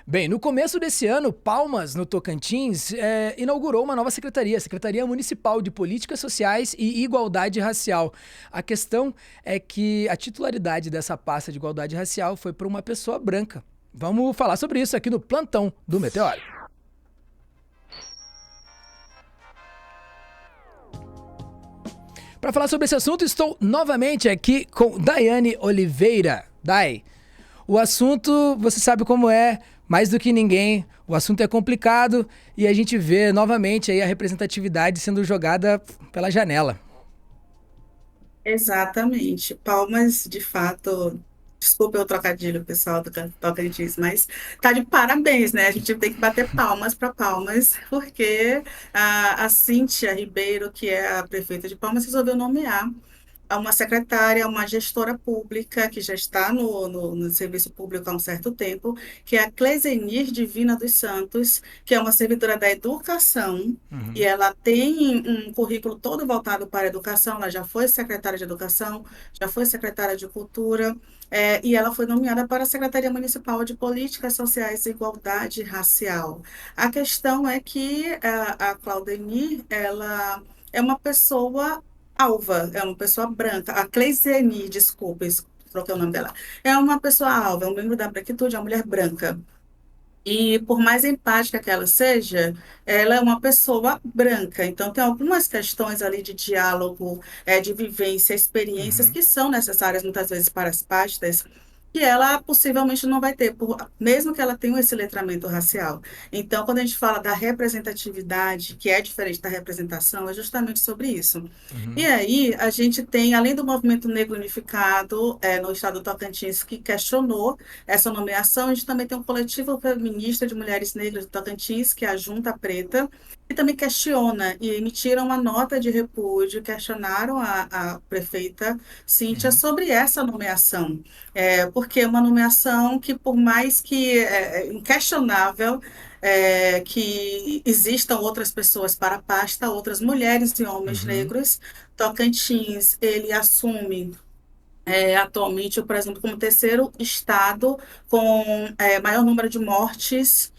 Bem, no começo desse ano, Palmas, no Tocantins, inaugurou uma nova secretaria, Secretaria Municipal de Políticas Sociais e Igualdade Racial. A questão é que a titularidade dessa pasta de igualdade racial foi para uma pessoa branca. Vamos falar sobre isso aqui no Plantão do Meteoro. Para falar sobre esse assunto, estou novamente aqui com Daiane Oliveira. Dai, o assunto, você sabe como é, mais do que ninguém, o assunto é complicado e a gente vê novamente aí a representatividade sendo jogada pela janela. Exatamente. Palmas, de fato, desculpa o trocadilho, pessoal do Tocantins, mas tá de parabéns, né? A gente tem que bater palmas para Palmas, porque a Cíntia Ribeiro, que é a prefeita de Palmas, resolveu nomear a uma secretária, uma gestora pública que já está no serviço público há um certo tempo, que é a Clezenir Divina dos Santos, que é uma servidora da educação, e Uhum. ela tem um currículo todo voltado para a educação, ela já foi secretária de educação, já foi secretária de cultura, e ela foi nomeada para a Secretaria Municipal de Políticas Sociais e Igualdade Racial. A questão é que a Claudemir, ela é uma pessoa alva, é uma pessoa branca. A Cleisiane, desculpa, troquei o nome dela. É uma pessoa alva, é um membro da branquitude, é uma mulher branca. E por mais empática que ela seja, ela é uma pessoa branca. Então, tem algumas questões ali de diálogo, de vivência, experiências Uhum. que são necessárias muitas vezes para as pastas, que ela possivelmente não vai ter, mesmo que ela tenha esse letramento racial. Então, quando a gente fala da representatividade, que é diferente da representação, é justamente sobre isso. E Uhum. aí, a gente tem, além do movimento negro unificado, no estado do Tocantins, que questionou essa nomeação, a gente também tem um coletivo feminista de mulheres negras do Tocantins, que é a Junta Preta, que também questiona e emitiram uma nota de repúdio, questionaram a prefeita Cíntia Uhum. sobre essa nomeação. Porque é uma nomeação que, por mais que inquestionável, que existam outras pessoas para a pasta, outras mulheres e homens Uhum. negros, Tocantins, ele assume atualmente, por exemplo, como terceiro estado com maior número de mortes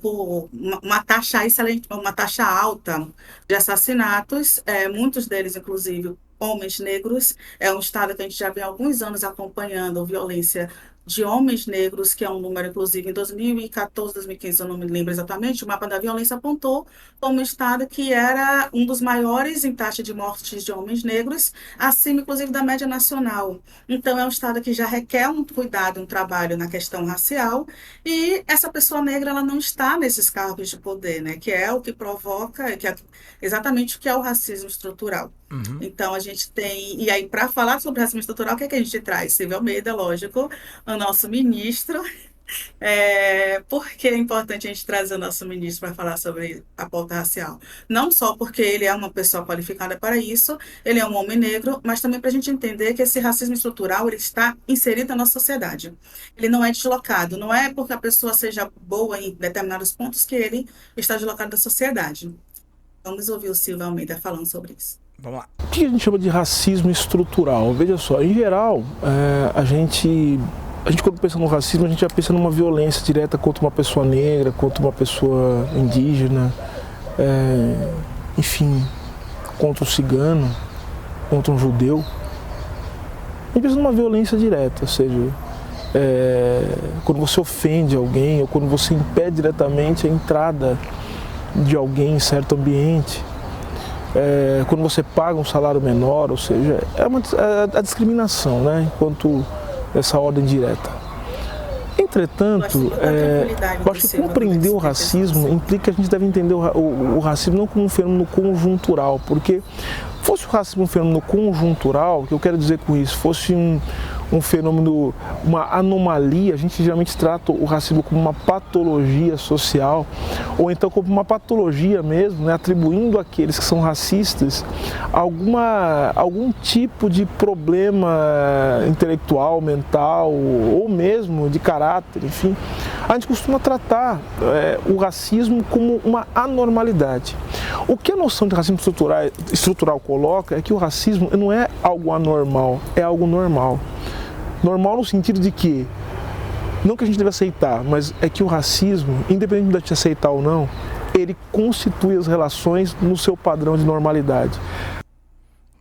por uma taxa excelente, uma taxa alta de assassinatos, muitos deles, inclusive, homens negros. É um estado que a gente já vem há alguns anos acompanhando violência de homens negros, que é um número, inclusive, em 2014, 2015, eu não me lembro exatamente, o mapa da violência apontou como um estado que era um dos maiores em taxa de mortes de homens negros, acima, inclusive, da média nacional. Então, é um estado que já requer um cuidado, um trabalho na questão racial, e essa pessoa negra, ela não está nesses cargos de poder, né? Que é o que provoca, que é exatamente o que é o racismo estrutural. Uhum. Então, a gente tem. E aí, para falar sobre racismo estrutural, o que é que a gente traz? Silvio Almeida, lógico, o nosso ministro, por que é importante a gente trazer o nosso ministro para falar sobre a pauta racial? Não só porque ele é uma pessoa qualificada para isso, ele é um homem negro, mas também para a gente entender que esse racismo estrutural ele está inserido na nossa sociedade. Ele não é deslocado, não é porque a pessoa seja boa em determinados pontos que ele está deslocado da sociedade. Vamos ouvir o Silvio Almeida falando sobre isso. Vamos lá. O que a gente chama de racismo estrutural? Veja só, em geral, a gente quando pensa no racismo, a gente já pensa numa violência direta contra uma pessoa negra, contra uma pessoa indígena, enfim, contra um cigano, contra um judeu. A gente pensa numa violência direta, ou seja, quando você ofende alguém ou quando você impede diretamente a entrada de alguém em certo ambiente, quando você paga um salário menor, ou seja, é a discriminação, né, enquanto essa ordem direta. Entretanto, eu acho que compreender o racismo implica que a gente deve entender o racismo não como um fenômeno conjuntural, porque fosse o racismo um fenômeno conjuntural, o que eu quero dizer com isso, fosse um fenômeno, uma anomalia, a gente geralmente trata o racismo como uma patologia social, ou então como uma patologia mesmo, né, atribuindo àqueles que são racistas algum tipo de problema intelectual, mental, ou mesmo de caráter, enfim. A gente costuma tratar o racismo como uma anormalidade. O que a noção de racismo estrutural coloca é que o racismo não é algo anormal, é algo normal. Normal no sentido de que Não que a gente deve aceitar, mas é que o racismo, independente de te aceitar ou não, ele constitui as relações no seu padrão de normalidade.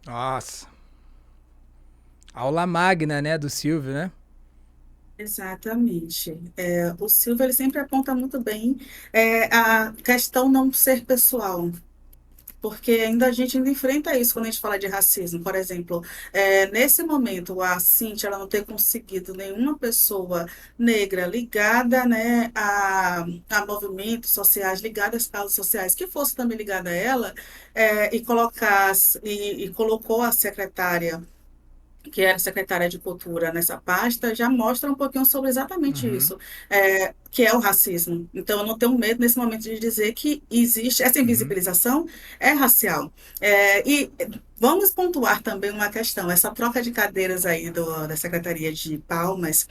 Nossa. Aula magna, né, do Silvio, né? Exatamente. O Silvio ele sempre aponta muito bem a questão não ser pessoal. Porque ainda a gente ainda enfrenta isso quando a gente fala de racismo. Por exemplo, nesse momento, a Cíntia ela não ter conseguido nenhuma pessoa negra ligada, né, a movimentos sociais, ligada às causas sociais, que fosse também ligada a ela, e colocou a secretária que era secretária de Cultura nessa pasta, já mostra um pouquinho sobre exatamente Uhum, isso, que é o racismo. Então, eu não tenho medo nesse momento de dizer que existe essa uhum, invisibilização é racial. E vamos pontuar também uma questão, essa troca de cadeiras aí da Secretaria de Palmas,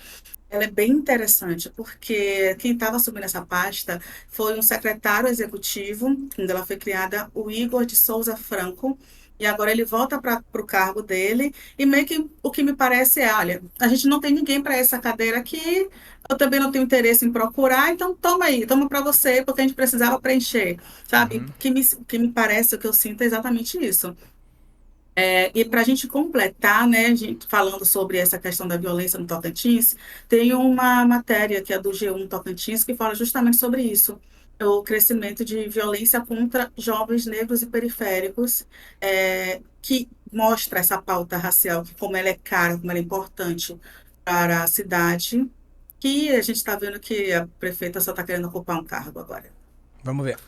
ela é bem interessante, porque quem estava assumindo essa pasta foi um secretário executivo, quando ela foi criada, o Igor de Souza Franco, e agora ele volta para o cargo dele, e meio que o que me parece é, olha, a gente não tem ninguém para essa cadeira aqui, eu também não tenho interesse em procurar, então toma aí, toma para você, porque a gente precisava preencher, sabe? uhum. O que me parece, o que eu sinto é exatamente isso. E para a gente completar, né, a gente falando sobre essa questão da violência no Tocantins, tem uma matéria que é do G1 Tocantins que fala justamente sobre isso, o crescimento de violência contra jovens negros e periféricos, que mostra essa pauta racial, que como ela é cara, como ela é importante para a cidade, que a gente está vendo que a prefeita só está querendo ocupar um cargo agora. Vamos ver.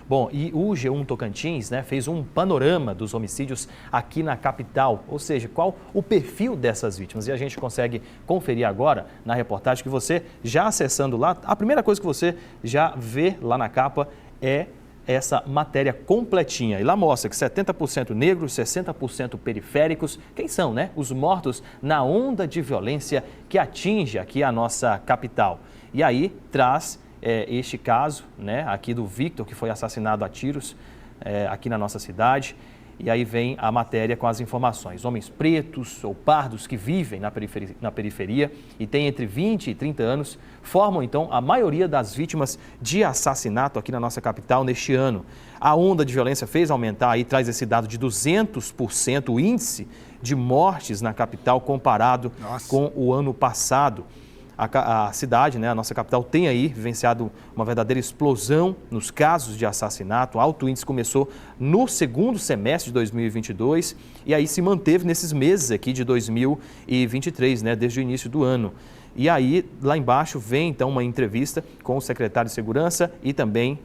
Bom, e o G1 Tocantins, né, fez um panorama dos homicídios aqui na capital, ou seja, qual o perfil dessas vítimas. E a gente consegue conferir agora na reportagem que você, já acessando lá, a primeira coisa que você já vê lá na capa é essa matéria completinha. E lá mostra que 70% negros, 60% periféricos. Quem são, né? Os mortos na onda de violência que atinge aqui a nossa capital. E aí traz este caso, né, aqui do Victor, que foi assassinado a tiros aqui na nossa cidade. E aí vem a matéria com as informações. Homens pretos ou pardos que vivem na periferia e têm entre 20 e 30 anos, formam então a maioria das vítimas de assassinato aqui na nossa capital neste ano. A onda de violência fez aumentar, aí traz esse dado de 200% o índice de mortes na capital comparado com o ano passado. A cidade, né, a nossa capital, tem aí vivenciado uma verdadeira explosão nos casos de assassinato. O alto índice começou no segundo semestre de 2022 e aí se manteve nesses meses aqui de 2023, né, desde o início do ano. E aí, lá embaixo, vem então uma entrevista com o secretário de Segurança e também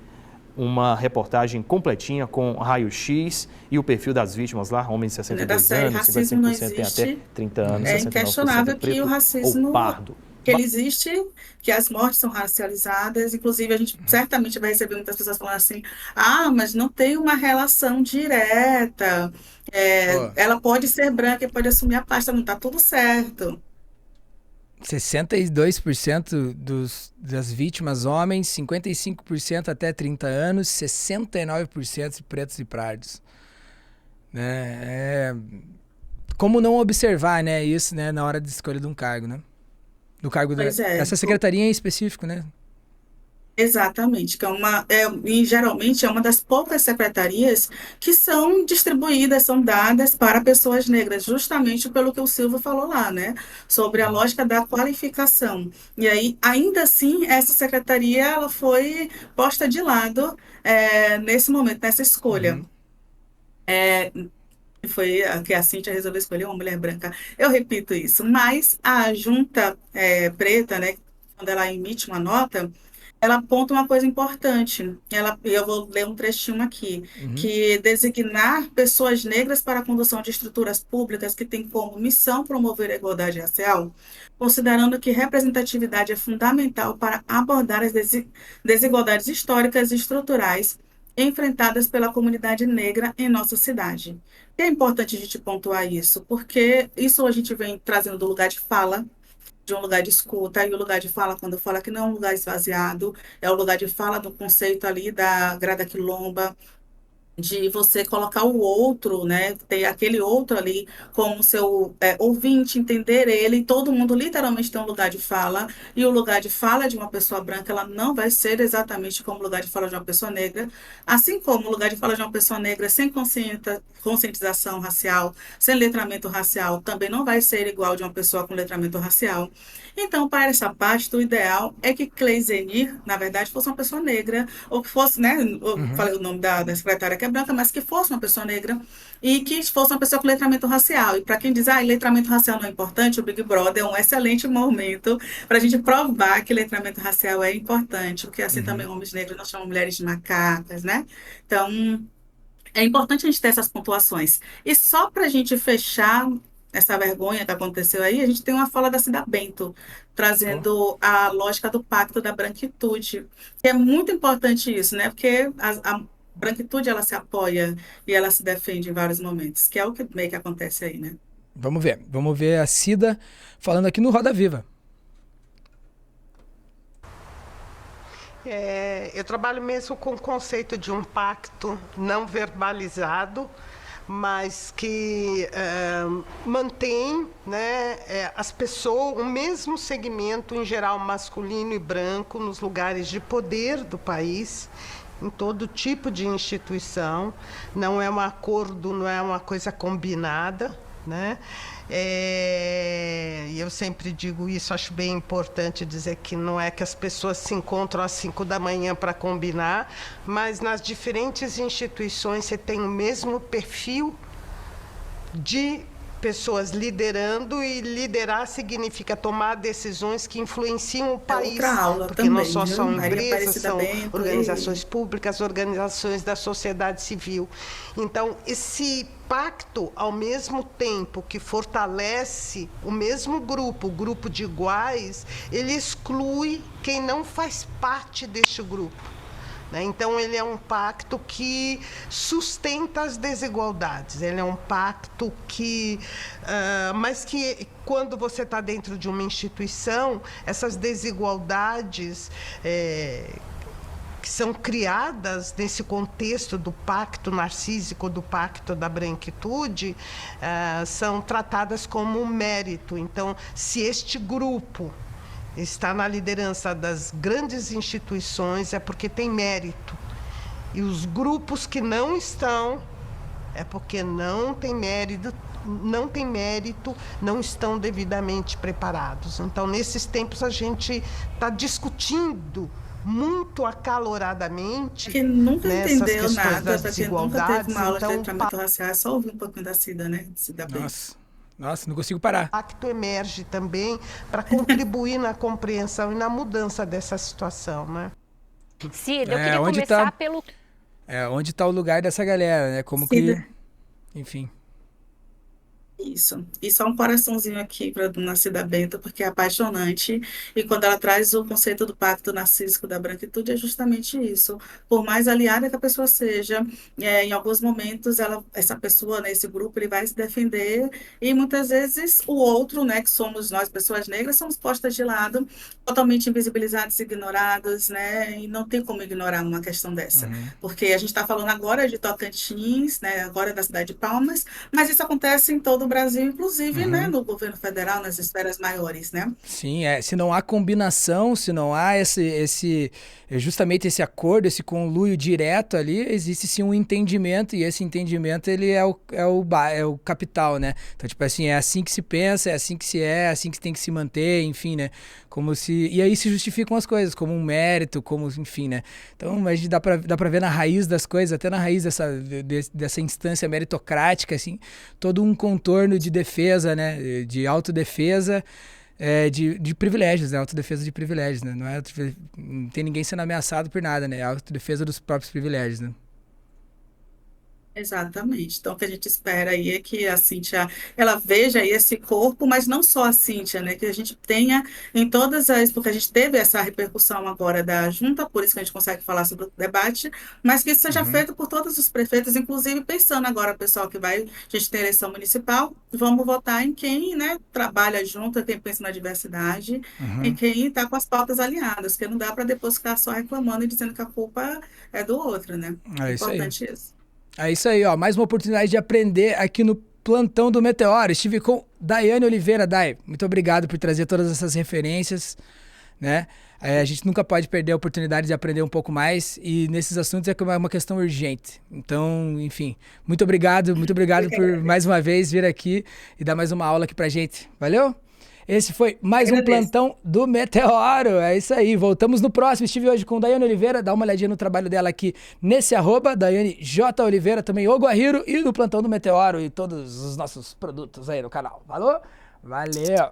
uma reportagem completinha com raio-x e o perfil das vítimas lá, homens de 62 anos, Racismo não 55% tem até existe. 30 anos, É 69% é inquestionável que o preto ou racismo pardo. que ele existe, que as mortes são racializadas, inclusive a gente certamente vai receber muitas pessoas falando assim, mas não tem uma relação direta, Ó, ela pode ser branca e pode assumir a pasta, não está tudo certo. 62% das vítimas homens, 55% até 30 anos, 69% pretos e pardos. Né? Como não observar, né, isso, né, na hora de escolha de um cargo, né? Do cargo Pois é, dessa secretaria em específico, né? exatamente, que e geralmente é uma das poucas secretarias que são distribuídas, são dadas para pessoas negras, justamente pelo que o Silvio falou lá, né? Sobre a lógica da qualificação. E aí, ainda assim, essa secretaria ela foi posta de lado nesse momento, nessa escolha. Uhum. Foi que a Cíntia resolveu escolher uma mulher branca. Eu repito isso, mas a junta preta, né, quando ela emite uma nota, ela aponta uma coisa importante. Eu vou ler um trechinho aqui, Uhum. que designar pessoas negras para a condução de estruturas públicas que têm como missão promover a igualdade racial, considerando que representatividade é fundamental para abordar as desigualdades históricas e estruturais enfrentadas pela comunidade negra em nossa cidade. É importante a gente pontuar isso, porque isso a gente vem trazendo do lugar de fala, de um lugar de escuta, e o lugar de fala, quando fala que não é um lugar esvaziado, é o lugar de fala do conceito ali da Grada Quilomba, de você colocar o outro, né, ter aquele outro ali como seu ouvinte, entender ele, e todo mundo literalmente tem um lugar de fala, e o lugar de fala de uma pessoa branca, ela não vai ser exatamente como o lugar de fala de uma pessoa negra, assim como o lugar de fala de uma pessoa negra sem conscientização racial, sem letramento racial, também não vai ser igual de uma pessoa com letramento racial. Então, para essa parte, o ideal é que Cleisenir, na verdade, fosse uma pessoa negra, ou que fosse, né, eu Uhum. falei o nome da secretária que é branca, mas que fosse uma pessoa negra e que fosse uma pessoa com letramento racial. E para quem diz, letramento racial não é importante, o Big Brother é um excelente momento para a gente provar que letramento racial é importante, porque assim também Uhum. homens negros não chamam mulheres de macacas, né? Então, é importante a gente ter essas pontuações. E só para a gente fechar essa vergonha que aconteceu aí, a gente tem uma fala da Cida Bento, Ó. trazendo a lógica do pacto da branquitude. E é muito importante isso, né? Porque a branquitude, ela se apoia e ela se defende em vários momentos, que é o que meio que acontece aí, né? Vamos ver a Cida falando aqui no Roda Viva. Eu trabalho mesmo com o conceito de um pacto não verbalizado, mas que mantém, né, as pessoas, o mesmo segmento, em geral masculino e branco, nos lugares de poder do país, em todo tipo de instituição. Não é um acordo, não é uma coisa combinada, né? E eu sempre digo isso, acho bem importante dizer que não é que as pessoas se encontram às 5 da manhã para combinar, mas nas diferentes instituições você tem o mesmo perfil de pessoas liderando, e liderar significa tomar decisões que influenciam o É país, outra aula porque não também, só viu? são Maria empresas, Aparecida são Bento, organizações públicas, organizações da sociedade civil. Então, esse pacto, ao mesmo tempo que fortalece o mesmo grupo, o grupo de iguais, ele exclui quem não faz parte deste grupo. Então, ele é um pacto que sustenta as desigualdades. Ele é um pacto que... mas que, quando você está dentro de uma instituição, essas desigualdades que são criadas nesse contexto do pacto narcísico, do pacto da branquitude, são tratadas como um mérito. Então, se este grupo está na liderança das grandes instituições, é porque tem mérito. E os grupos que não estão, é porque não tem mérito, não estão devidamente preparados. Então, nesses tempos, a gente está discutindo muito acaloradamente, que nunca né, essas entendeu questões nada, das para quem nunca teve desigualdades. uma aula de Então, letramento racial, é só ouvir um pouquinho da Cida, né? Cida Bento. Nossa, não consigo parar. o pacto emerge também para contribuir na compreensão e na mudança dessa situação, né? Cida, eu queria começar pelo... Onde está o lugar dessa galera, né? Como que... Cida. Enfim. Isso. E só um coraçãozinho aqui para a dona Cida Bento, porque é apaixonante. E quando ela traz o conceito do pacto narcísico da branquitude, é justamente isso. Por mais aliada que a pessoa seja, em alguns momentos, essa pessoa, né, esse grupo, ele vai se defender. E muitas vezes o outro, né, que somos nós, pessoas negras, somos postas de lado, totalmente invisibilizados, ignorados, né? E não tem como ignorar uma questão dessa. Porque a gente está falando agora de Tocantins, né, agora da cidade de Palmas, mas isso acontece em todo o Brasil, inclusive, né, no governo federal, nas esferas maiores, né? Sim, se não há combinação, se não há justamente esse acordo, esse conluio direto ali, existe sim um entendimento, e esse entendimento ele é o capital, né? Então, tipo assim, é assim que se pensa, é assim que é assim que tem que se manter, enfim, né? E aí se justificam as coisas, como um mérito, como, enfim, né? Então, a gente dá pra ver na raiz das coisas, até na raiz dessa instância meritocrática, assim, todo um contorno de defesa, né? De autodefesa, de privilégios, né? Autodefesa de privilégios, né? Não tem ninguém sendo ameaçado por nada, né? É a autodefesa dos próprios privilégios, né? Exatamente. Então, o que a gente espera aí é que a Cíntia, ela veja aí esse corpo, mas não só a Cíntia, né? Que a gente tenha em todas porque a gente teve essa repercussão agora da junta, por isso que a gente consegue falar sobre o debate, mas que isso seja feito por todos os prefeitos, inclusive pensando agora, pessoal, a gente tem eleição municipal, vamos votar em quem, né, trabalha junto, quem pensa na diversidade, em quem está com as pautas alinhadas, porque não dá para depois ficar só reclamando e dizendo que a culpa é do outro, né? É isso aí. Importante isso. É isso aí, ó. Mais uma oportunidade de aprender aqui no Plantão do Meteoro. Estive com Daiane Oliveira. Dai, muito obrigado por trazer todas essas referências, né? A gente nunca pode perder a oportunidade de aprender um pouco mais, e nesses assuntos é uma questão urgente. Então, enfim, muito obrigado por mais uma vez vir aqui e dar mais uma aula aqui pra gente. Valeu? Esse foi mais um Plantão do Meteoro. É isso aí. Voltamos no próximo. Estive hoje com Daiane Oliveira. Dá uma olhadinha no trabalho dela aqui nesse @, Daiane J. Oliveira, também o Guarriro, e no Plantão do Meteoro e todos os nossos produtos aí no canal. Falou? Valeu!